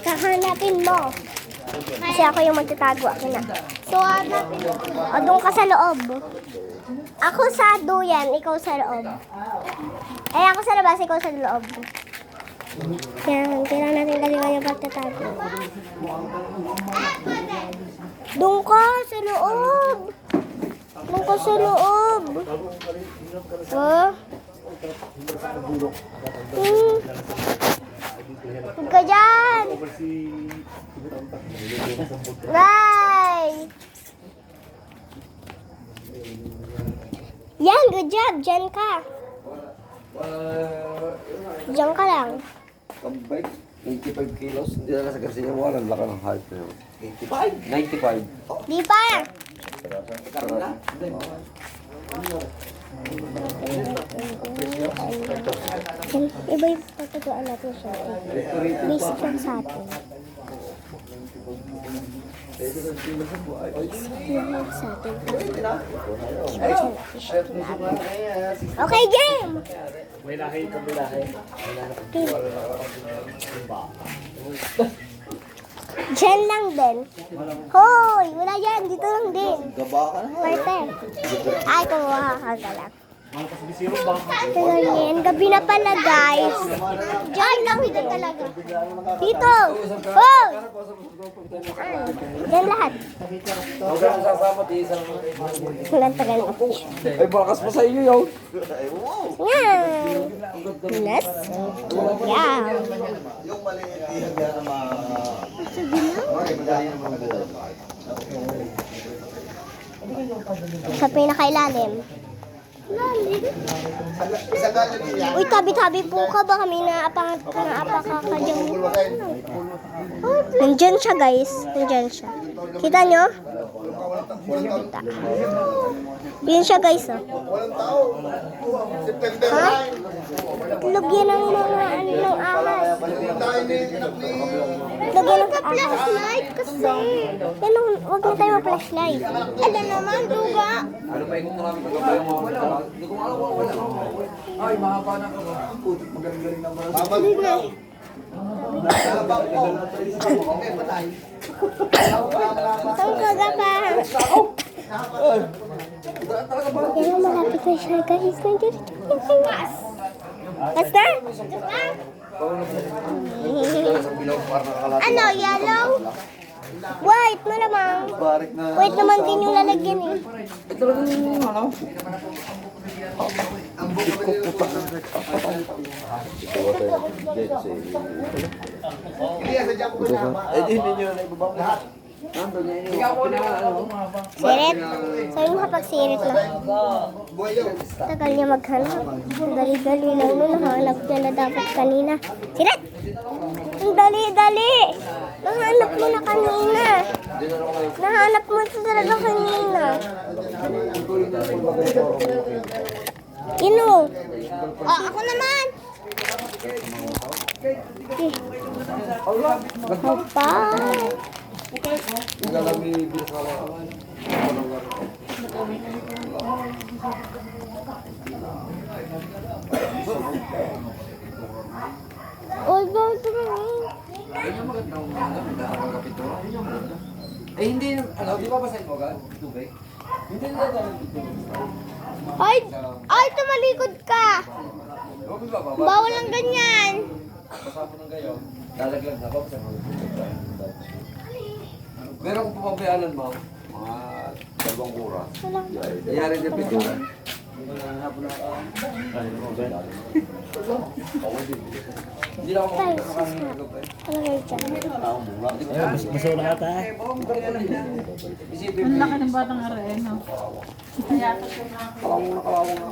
Kahanapin mo. Kasi ako yung magtatago. Ako na. So, hanapin mo. O, doon ka sa loob. Ako sa duyan, ikaw sa loob. Eh, ako sa labas, ikaw sa loob. Yan, kailangan natin galingan yung pagtatago. Doon ka sa loob. Doon ka sa loob. Oh. Huwag ka dyan. Bye. Yan, good job. Diyan ka. Diyan ka lang. Kambay, 85 kilos. Hindi na sa kasi niya wala. Laka ng height na yun. 85? 95. Di pa. Iba yung pagtatuan natin siya. Basic lang sa atin. Okay, game! May lahi ka, may lahi. Diyan lang din. Hoy! Wala yan. Dito lang din. Gaba ka na. Pwede. Ay, kumuha ka lang. Malakas bisiro ba? Tingnan, gabi na pala, guys. Diyan lang din talaga. Dito. Hoy! Diyan lahat. Huwag ka nang sasama di isang... Hanggang tagal na. Ay, bakas pa sa iyo yun. Yan. Yes. Yeah. Yung maliit yan na Sa pinakailalim. Uy, tabi-tabi po ka. Baka may naapa ka dyan. Nandyan siya, guys. Nandyan siya. Kita nyo? Kita. Yun siya, guys. Oh. Ha? Itlog yan ang mga ano ng ahas. Itlog yan ang flashlight kasi. Yan ang, huwag na tayo ma-flashlight. Ala naman, duga. Ano pa yung marami kagabay yung mga wala. Hindi ko alam wala. Ay, mahaba na ka ba? Magaling-galing naman. Hindi na. Ang kagapa. Yan, malapit na siya, guys. Nandiyan. Basta? Ano, yellow? White, malamang. Barik na. White naman din yung lalagyan eh. Ito lang yung ano? Eh, hindi nyo na ibabang lahat. Sirit? Sabi mo kapag sirit na. Tagal niya maghanap. Ang dali-dali lang nun. Nahanap niya na dapat kanina. Sirit! Ang dali-dali! Nahanap mo na kanina. Nahanap mo na talaga kanina. Ino? Oh, ako naman! Papa! Galang i-bilis ka lang. Oy, gawin ko naman. Eh, hindi, ano, di ba basahin mo agad? Tubig? Hindi na dahil dito. Ay, tumalikod ka. Huwag mo bababa. Bawal ang ganyan. Basa mo ng gayo. Lalaglag na ba? Basa mo. Pero kung papabayaanan mo, mga dalawang kura. Nangyari din pito. Hindi na ako makakakaroon. Talagay dyan. Gusto na ata. Isipin Ang mo. laki ng batang arain, no? Kalawang na.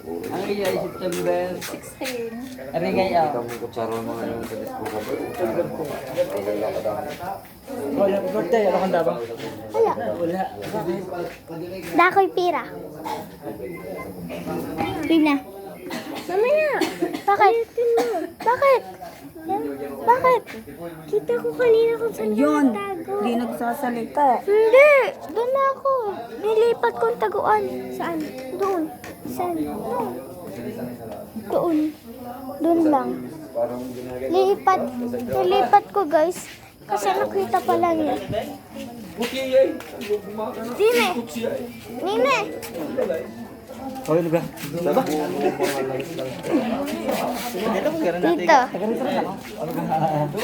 Ang iya ay September 16. Ari gaya. Kami kutsara mo ngayon sa disco ko. Kutsara mo. Wala, birthday. Ano kang dabang? Wala. Wala. Dakoy pira. Pina. Mamaya. Bakit? Bakit? Bakit? Kita ko kanina kung saan Yun. tago. Hindi nagsasalita. Hindi. Doon na ako. Nilipat ko ang taguan. Saan? Doon. Saan? Doon. Doon lang. Parang ginagano. Nilipat ko guys. Kasi nakita pala niya. Puti yan. Gumagano. Dine. Nine. Okay, lugar. Dito.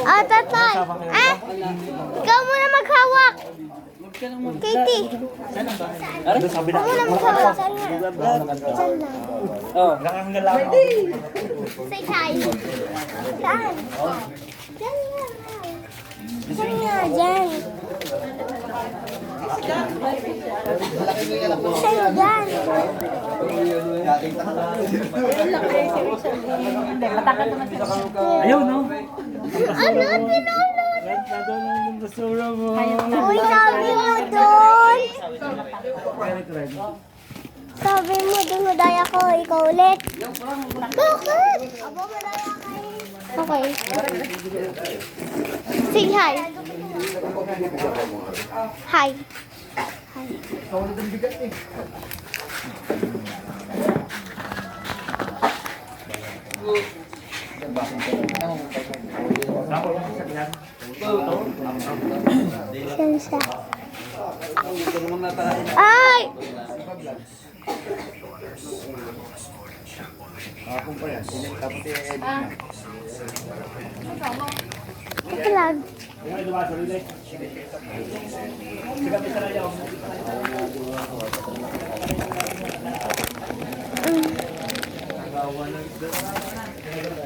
Ah, tatay. Ah, ikaw muna maghawak. Katie. Ikaw muna maghawak. Saan nga? Saan lang? Oh, nakakanggal lang. Say hi. Saan? Diyan nga. Diyan nga, diyan. Sa'yo dyan. Ayaw, no? Ano? Tinulot? Nandun ang basura mo. Uy, sabi mo doon. Sabi mo doon, madaya ko. Ikaw ulit. Bakit? Okay. Say hi. Hi. Hi. Saan siya? Ay! Vlog.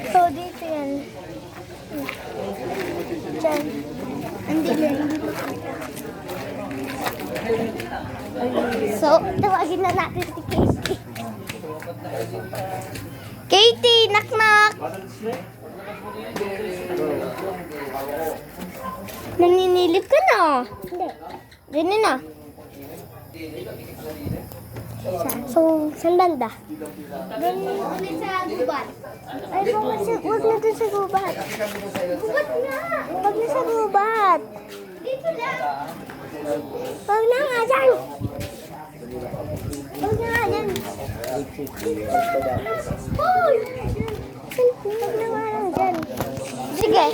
So, dito yan. Diyan. Hindi din. So, tawagin na natin si Katie. Katie, knock-knock! Naninilip ka na. Hindi. Ganun na. So, saan banda? Doon ulit sa gubat. Ay, huwag na doon sa gubat. Gubat na! Huwag na sa gubat. Dito lang. Huwag na nga dyan. Huwag na nga dyan. Paul! Huwag na nga lang dyan. Sige.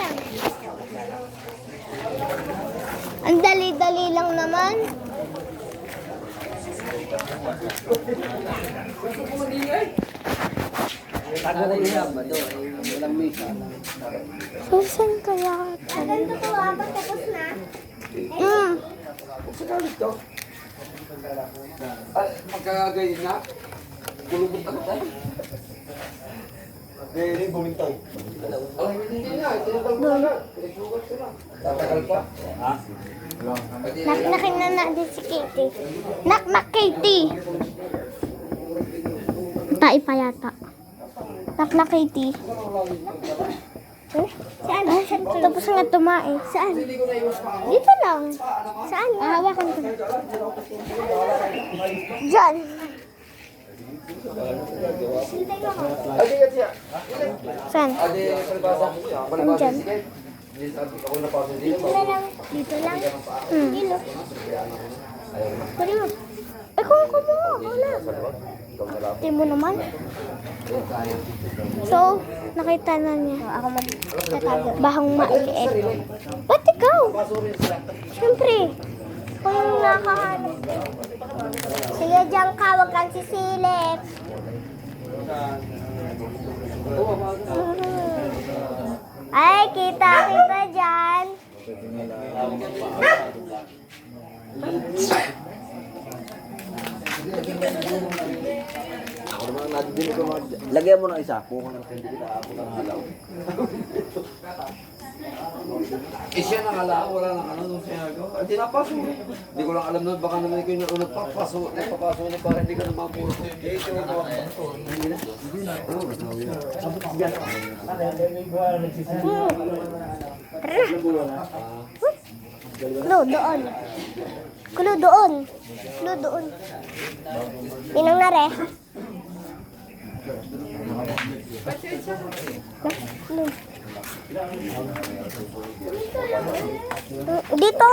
Ang dali-dali lang naman. So, saan kaya? Ganito ko apat tapos na? Magkagayin na. Kulubot ako tayo. Hindi, bumintaw. Hindi na. Tinatawag ko na. Tatagal pa. Naknakin na natin si Katie. Knock-knock, Katie! Tai pa yata. Knock-knock, Katie. Saan? Tapos nga tumae. Saan? Dito lang. Saan? Hawakan ko. Diyan. Saan? Diyan. Dito na lang. Dito lang. Dito. Pwede mo. Eh, kung ako mo. Wala. Tingin mo naman. So, nakita na niya. Ako magtatago. Bahang maliit. Ba't ikaw? Siyempre. Kung yung nakahanap. Sige, diyan ka. Huwag kang sisilip. Ay, kita dyan. Ako naman nadidinig ko mga... Lagyan mo ng isa. Bukan ng hindi kita ako ng halaw. Siya nang halaw. Wala nang ano nung sinago. Hindi napasok. Hindi ko lang alam na baka naman ikaw yung nagpapasok. Nagpapasok na para hindi ka naman puro. Hindi na. Kulo, doon. Kulo, doon. Kulo, doon. Ninang nare. Kulo. Dito.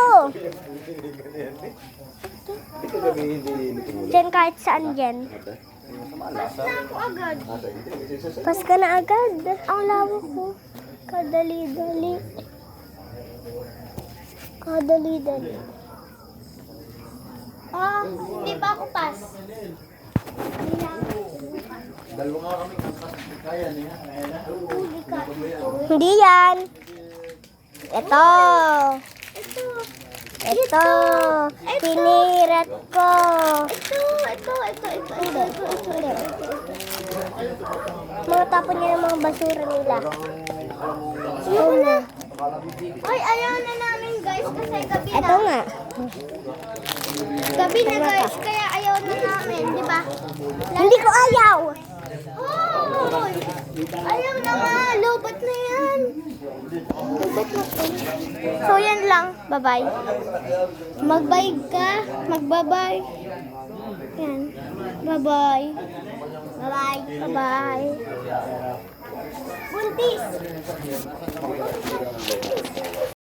Diyan kahit saan dyan. ako agad. Pas ka na agad. Ang lawak ko. Kadali-dali. Kadali-dali. Ah, hindi pa ako pas. Hindi yan. Ito. Ito. Pinirat ko. Ito. Mga tapon niya yung mga basura nila. Ayun na. Ay, ayaw na namin guys kasi gabi na. Ito nga. Gabi na guys, kaya ayaw na namin, di ba? Hindi ko ayaw. Oh, ayaw na nga, lobat na yan. Lobat na to. So yan lang, bye-bye. Mag-bye ka, magbabay. Yan, bye-bye. Bye-bye. Bye-bye. Buntis.